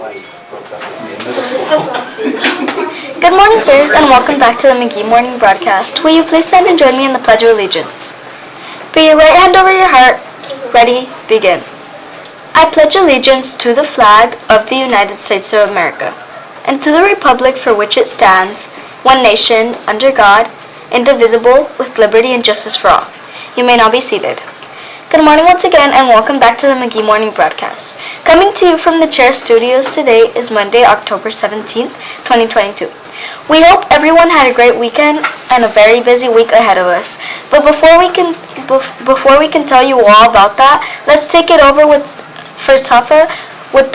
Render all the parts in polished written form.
Good morning, players, and welcome back to the McGee Morning Broadcast. Will you please stand and join me in the Pledge of Allegiance? Put your right hand over your heart. Ready, begin. I pledge allegiance to the flag of the United States of America, and to the republic for which it stands, one nation, under God, indivisible, with liberty and justice for all. You may now be seated. Good morning once again, and welcome back to the McGee Morning Broadcast. Coming to you from the Chair Studios today is Monday, October 17th, 2022. We hope everyone had a great weekend and a very busy week ahead of us. But before we can tell you all about that, let's take it over for Safa with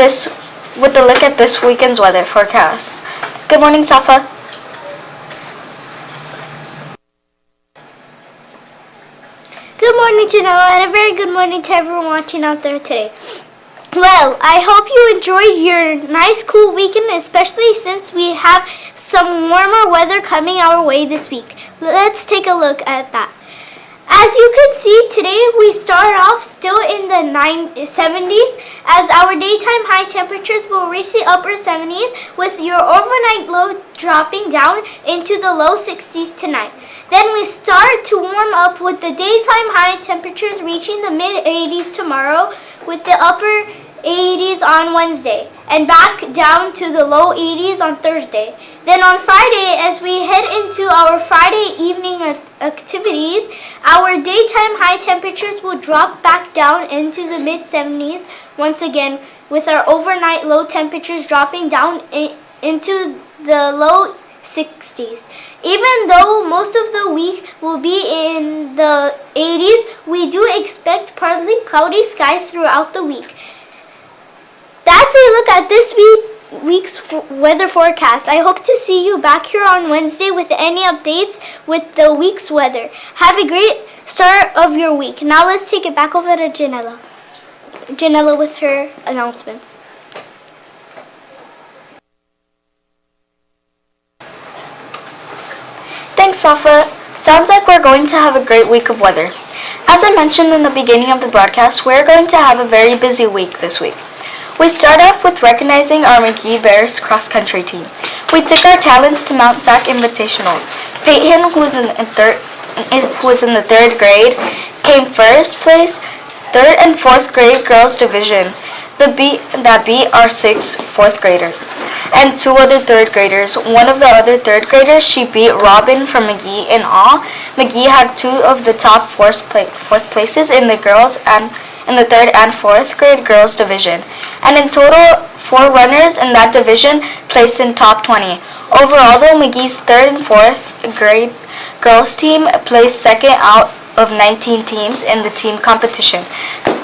a look at this weekend's weather forecast. Good morning, Safa. Good morning, Janella, and a very good morning to everyone watching out there today. Well, I hope you enjoyed your nice, cool weekend, especially since we have some warmer weather coming our way this week. Let's take a look at that. As you can see, today we start off still in the 70s, as our daytime high temperatures will reach the upper 70s, with your overnight low dropping down into the low 60s tonight. Then we start to warm up with the daytime high temperatures reaching the mid-80s tomorrow, with the upper 80s on Wednesday, and back down to the low 80s on Thursday. Then on Friday, as we head into our Friday evening activities, our daytime high temperatures will drop back down into the mid-70s once again, with our overnight low temperatures dropping down into the low 60s. Even though most of the week will be in the 80s, we do expect partly cloudy skies throughout the week. That's a look at this week's weather forecast. I hope to see you back here on Wednesday with any updates with the week's weather. Have a great start of your week. Now let's take it back over to Janella. Janella with her announcements. Thanks, Safa. Sounds like we're going to have a great week of weather. As I mentioned in the beginning of the broadcast, we're going to have a very busy week this week. We start off with recognizing our McGee Bears cross-country team. We took our talents to Mount Sac Invitational. Peyton, who was in the third grade, came first place, third and fourth grade girls division. That beat our 6 fourth graders and 2 other third graders. One of the other third graders, she beat Robin from McGee in all. McGee had 2 of the top fourth places in the girls and in the third and fourth grade girls division. And in total, 4 runners in that division placed in top 20. Overall, though, McGee's third and fourth grade girls team placed second out of 19 teams in the team competition.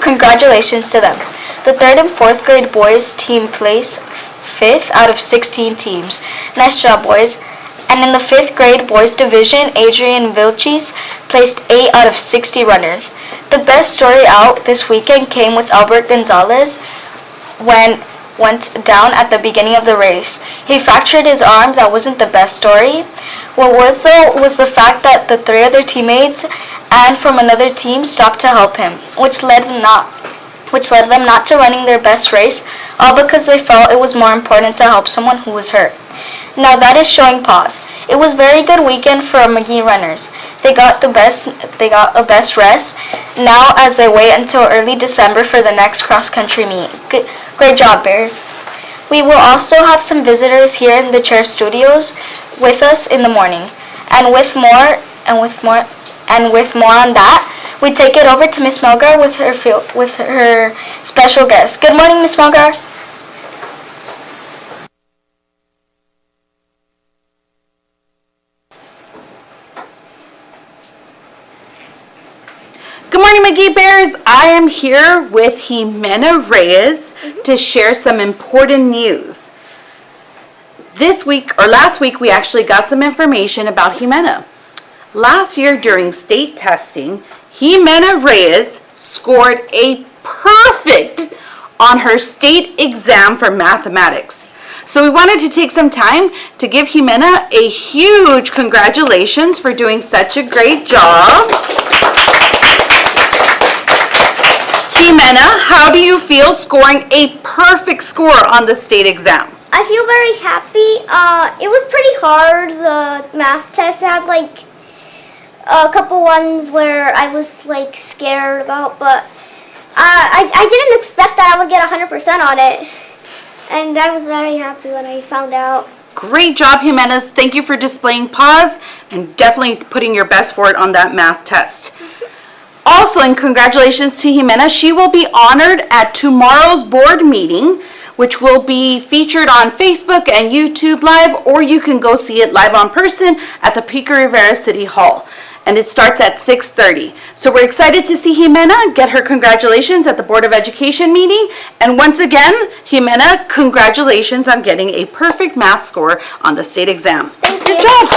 Congratulations to them. The third and fourth grade boys team placed 5th out of 16 teams. Nice job, boys. And in the 5th grade boys division, Adrian Vilches placed 8 out of 60 runners. The best story out this weekend came with Albert Gonzalez when went down at the beginning of the race. He fractured his arm. That wasn't the best story. What was, though, was the fact that the 3 other teammates and from another team stopped to help him, which led them not to running their best race, all because they felt it was more important to help someone who was hurt. Now that is showing pause. It was a very good weekend for our McGee runners. They got a best rest now as they wait until early December for the next cross-country meet. Great job, Bears. We will also have some visitors here in the Chair Studios with us in the morning. And with more on that, we take it over to Miss Melgar with her special guest. Good morning, Miss Melgar. Good morning, McGee Bears. I am here with Jimena Reyes to share some important news. Last week, we actually got some information about Jimena. Last year during state testing, Jimena Reyes scored a perfect on her state exam for mathematics. So we wanted to take some time to give Jimena a huge congratulations for doing such a great job. Jimena, how do you feel scoring a perfect score on the state exam? I feel very happy. It was pretty hard, the math test. I had like a couple ones where I was like scared about, but I didn't expect that I would get 100% on it. And I was very happy when I found out. Great job, Jimenez. Thank you for displaying pause and definitely putting your best forward on that math test. Also, and congratulations to Jimena. She will be honored at tomorrow's board meeting, which will be featured on Facebook and YouTube Live, or you can go see it live on person at the Pico Rivera City Hall. And it starts at 6:30. So we're excited to see Jimena get her congratulations at the Board of Education meeting. And once again, Jimena, congratulations on getting a perfect math score on the state exam. Good job.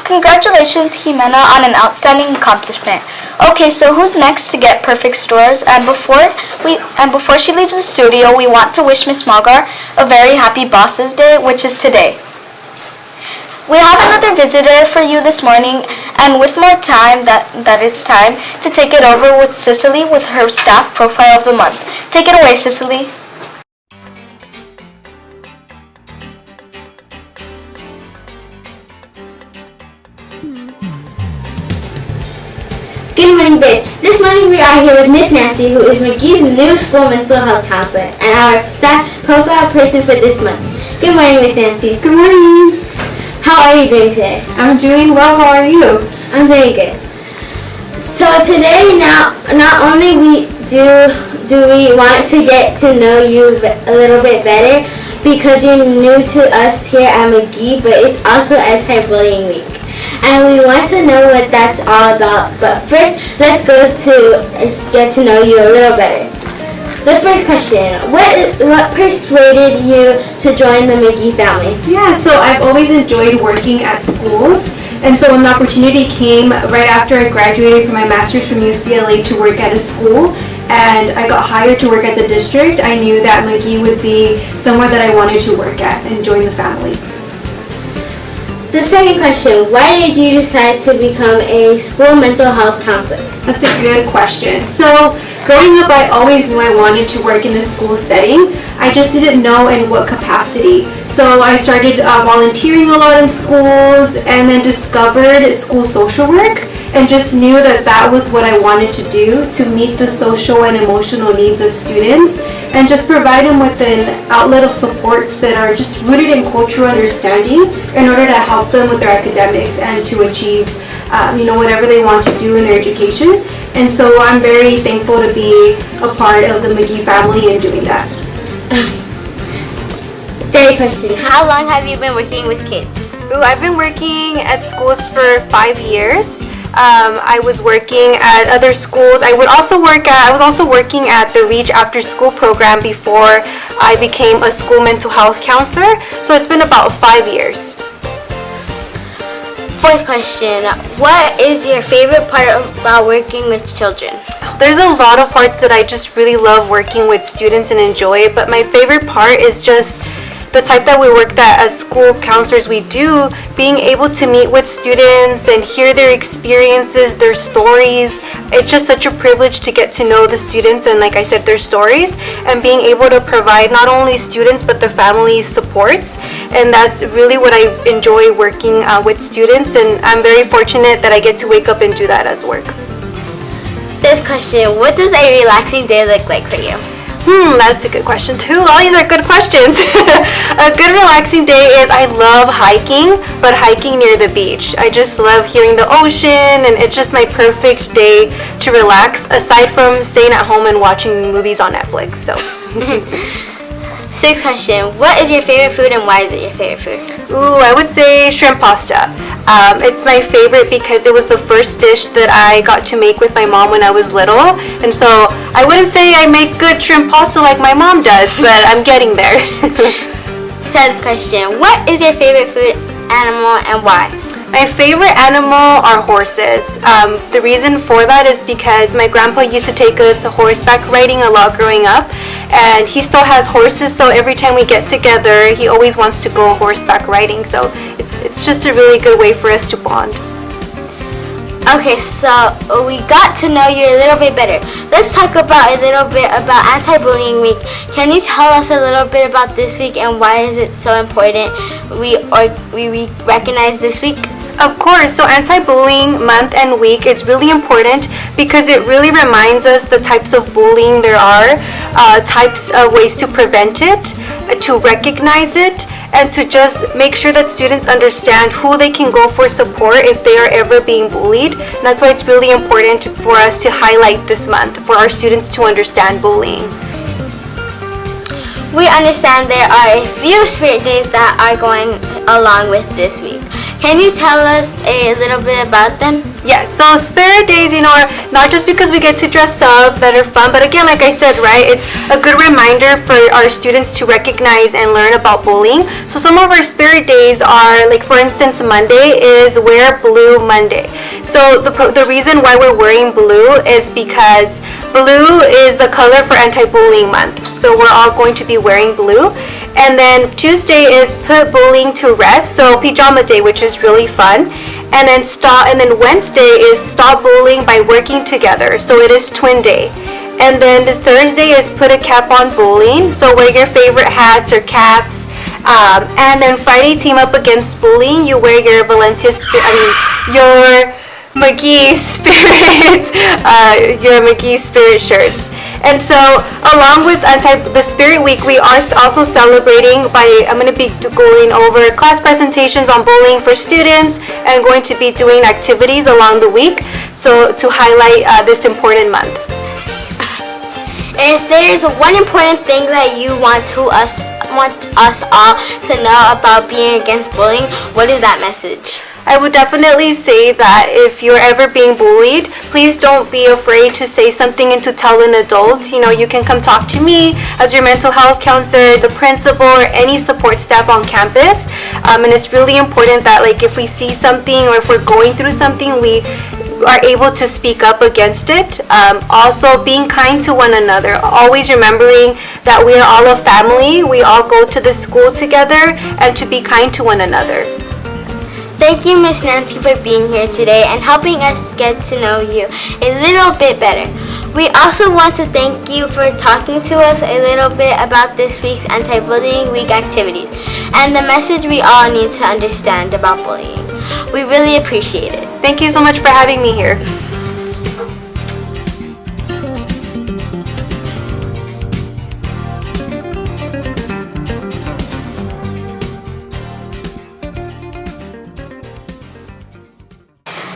Congratulations, Jimena, on an outstanding accomplishment. Okay, so who's next to get perfect scores? And before she leaves the studio, we want to wish Miss Malgar a very happy Bosses Day, which is today. We have another visitor for you this morning, and with more time, that it's time to take it over with Cicely with her staff profile of the month. Take it away, Cicely. Good morning, Biz. This morning we are here with Miss Nancy, who is McGee's new school mental health counselor and our staff profile person for this month. Good morning, Miss Nancy. Good morning. How are you doing today? I'm doing well. How are you? I'm doing good. So today, not only do we want to get to know you a little bit better because you're new to us here at McGee, but it's also Anti-Bullying Week. And we want to know what that's all about. But first, let's go to get to know you a little better. The first question, what persuaded you to join the McGee family? Yeah, so I've always enjoyed working at schools. And so when the opportunity came right after I graduated from my master's from UCLA to work at a school, and I got hired to work at the district, I knew that McGee would be somewhere that I wanted to work at and join the family. The second question, why did you decide to become a school mental health counselor? That's a good question. So growing up, I always knew I wanted to work in a school setting. I just didn't know in what capacity. So I started volunteering a lot in schools and then discovered school social work and just knew that that was what I wanted to do, to meet the social and emotional needs of students and just provide them with an outlet of supports that are just rooted in cultural understanding in order to help them with their academics and to achieve whatever they want to do in their education. And so I'm very thankful to be a part of the McGee family and doing that. Third question, how long have you been working with kids? I've been working at schools for 5 years. I was working at other schools. I was also working at the REACH after school program before I became a school mental health counselor. So it's been about 5 years. Fourth question, what is your favorite part about working with children? There's a lot of parts that I just really love working with students and enjoy it, but my favorite part is just the type that we work at as school counselors. We do being able to meet with students and hear their experiences, their stories. It's just such a privilege to get to know the students and, like I said, their stories, and being able to provide not only students but the family supports. And that's really what I enjoy working with students, and I'm very fortunate that I get to wake up and do that as work. Fifth question, what does a relaxing day look like for you? That's a good question too. All these are good questions. A good relaxing day is, I love hiking, but hiking near the beach. I just love hearing the ocean, and it's just my perfect day to relax, aside from staying at home and watching movies on Netflix. So. Sixth question, what is your favorite food and why is it your favorite food? I would say shrimp pasta. It's my favorite because it was the first dish that I got to make with my mom when I was little. And so I wouldn't say I make good shrimp pasta like my mom does, but I'm getting there. Seventh question, what is your favorite food animal and why? My favorite animal are horses. The reason for that is because my grandpa used to take us horseback riding a lot growing up, and he still has horses, so every time we get together he always wants to go horseback riding, so it's just a really good way for us to bond. Okay, so we got to know you a little bit better. Let's talk about a little bit about Anti-Bullying Week. Can you tell us a little bit about this week and why is it so important we recognize this week? Of course, so Anti-Bullying Month and Week is really important because it really reminds us the types of bullying there are, types of ways to prevent it, to recognize it, and to just make sure that students understand who they can go for support if they are ever being bullied. And that's why it's really important for us to highlight this month for our students to understand bullying. We understand there are a few spirit days that are going along with this week. Can you tell us a little bit about them? Yes, so spirit days, are not just because we get to dress up that are fun, but again, like I said, right, it's a good reminder for our students to recognize and learn about bullying. So some of our spirit days are, like for instance, Monday is Wear Blue Monday. So the reason why we're wearing blue is because blue is the color for Anti-Bullying Month. So we're all going to be wearing blue. And then Tuesday is Put Bullying to Rest, so Pajama Day, which is really fun. And then Wednesday is Stop Bullying by Working Together, so it is Twin Day. And then Thursday is Put a Cap on Bullying, so wear your favorite hats or caps. And then Friday, Team Up Against Bullying. You wear your your McGee Spirit shirts. And so, along with the Spirit Week, we are also celebrating I'm going to be going over class presentations on bullying for students and going to be doing activities along the week, so to highlight this important month. If there is one important thing that you want us all to know about being against bullying, what is that message? I would definitely say that if you're ever being bullied, please don't be afraid to say something and to tell an adult. You can come talk to me as your mental health counselor, the principal, or any support staff on campus. And it's really important that if we see something or if we're going through something, we are able to speak up against it. Also, being kind to one another. Always remembering that we are all a family. We all go to the school together, and to be kind to one another. Thank you, Miss Nancy, for being here today and helping us get to know you a little bit better. We also want to thank you for talking to us a little bit about this week's Anti-Bullying Week activities and the message we all need to understand about bullying. We really appreciate it. Thank you so much for having me here.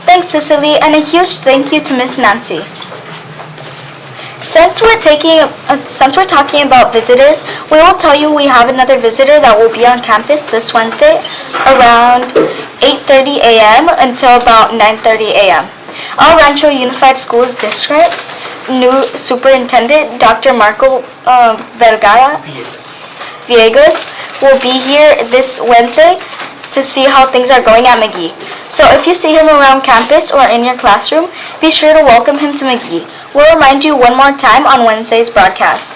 Thanks, Cicely, and a huge thank you to Miss Nancy. Since we're talking about visitors, we will tell you we have another visitor that will be on campus this Wednesday around 8:30 a.m. until about 9:30 a.m. Our Rancho Unified Schools District new superintendent, Dr. Marco Villegas, will be here this Wednesday to see how things are going at McGee. So if you see him around campus or in your classroom, be sure to welcome him to McGee. We'll remind you one more time on Wednesday's broadcast.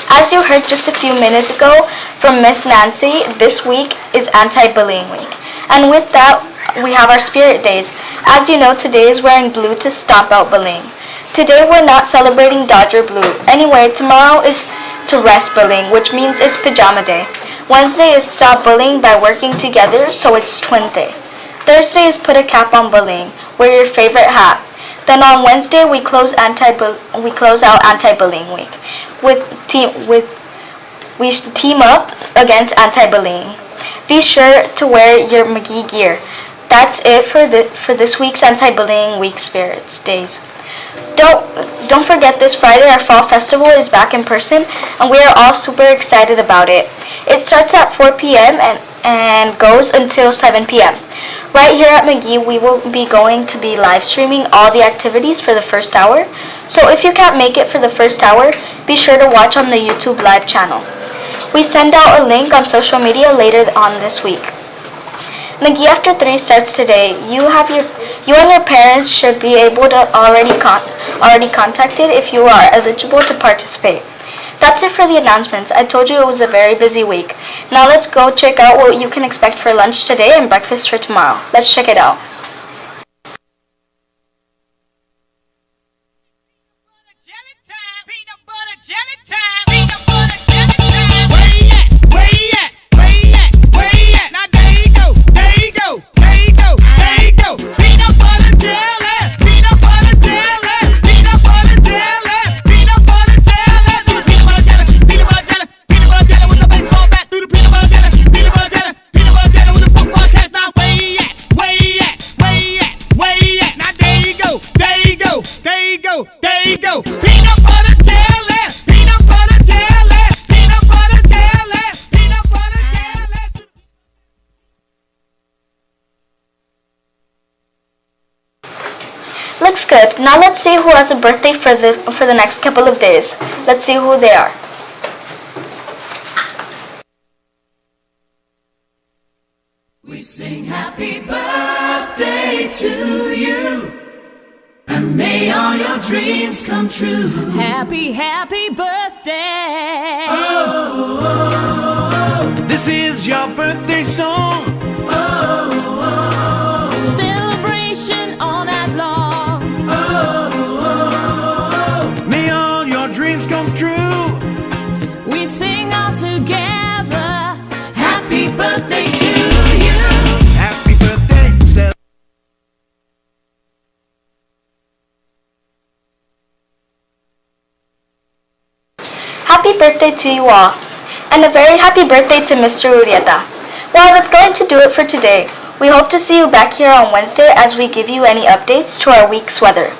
As you heard just a few minutes ago from Miss Nancy, this week is Anti-Bullying Week. And with that, we have our Spirit Days. As you know, today is wearing blue to stomp out bullying. Today we're not celebrating Dodger Blue. Anyway, tomorrow is to rest bullying, which means it's Pajama Day. Wednesday is Stop Bullying by Working Together, so it's Twins Day. Thursday is Put a Cap on Bullying, wear your favorite hat. Then on Wednesday we close out Anti-Bullying Week. We team up against anti-bullying. Be sure to wear your McGee gear. That's it for this week's Anti-Bullying Week Spirits Days. Don't forget, this Friday our fall festival is back in person and we are all super excited about it. It starts at 4 p.m. and goes until 7 p.m. Right here at McGee, we will be going to be live streaming all the activities for the first hour. So if you can't make it for the first hour, be sure to watch on the YouTube live channel. We send out a link on social media later on this week. McGee After 3 starts today. You and your parents should be able to already contacted if you are eligible to participate. That's it for the announcements. I told you it was a very busy week. Now let's go check out what you can expect for lunch today and breakfast for tomorrow. Let's check it out. Looks good. Now let's see who has a birthday for the next couple of days. Let's see who they are. We sing happy birthday to you, and may all your dreams come true. Happy, happy birthday. Oh, oh, oh. This is your birthday song. Oh, oh, oh. Celebration all night long. Oh, oh, oh. May all your dreams come true. We sing all together. Happy birthday to you. Happy birthday. Happy birthday to you all, and a very happy birthday to Mr. Urieta. Well, that's going to do it for today. We hope to see you back here on Wednesday as we give you any updates to our week's weather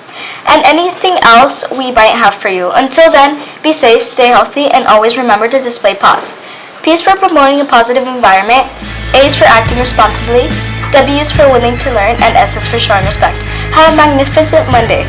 and anything else we might have for you. Until then, be safe, stay healthy, and always remember to display pause. P is for promoting a positive environment, A is for acting responsibly, W is for willing to learn, and S is for showing respect. Have a magnificent Monday.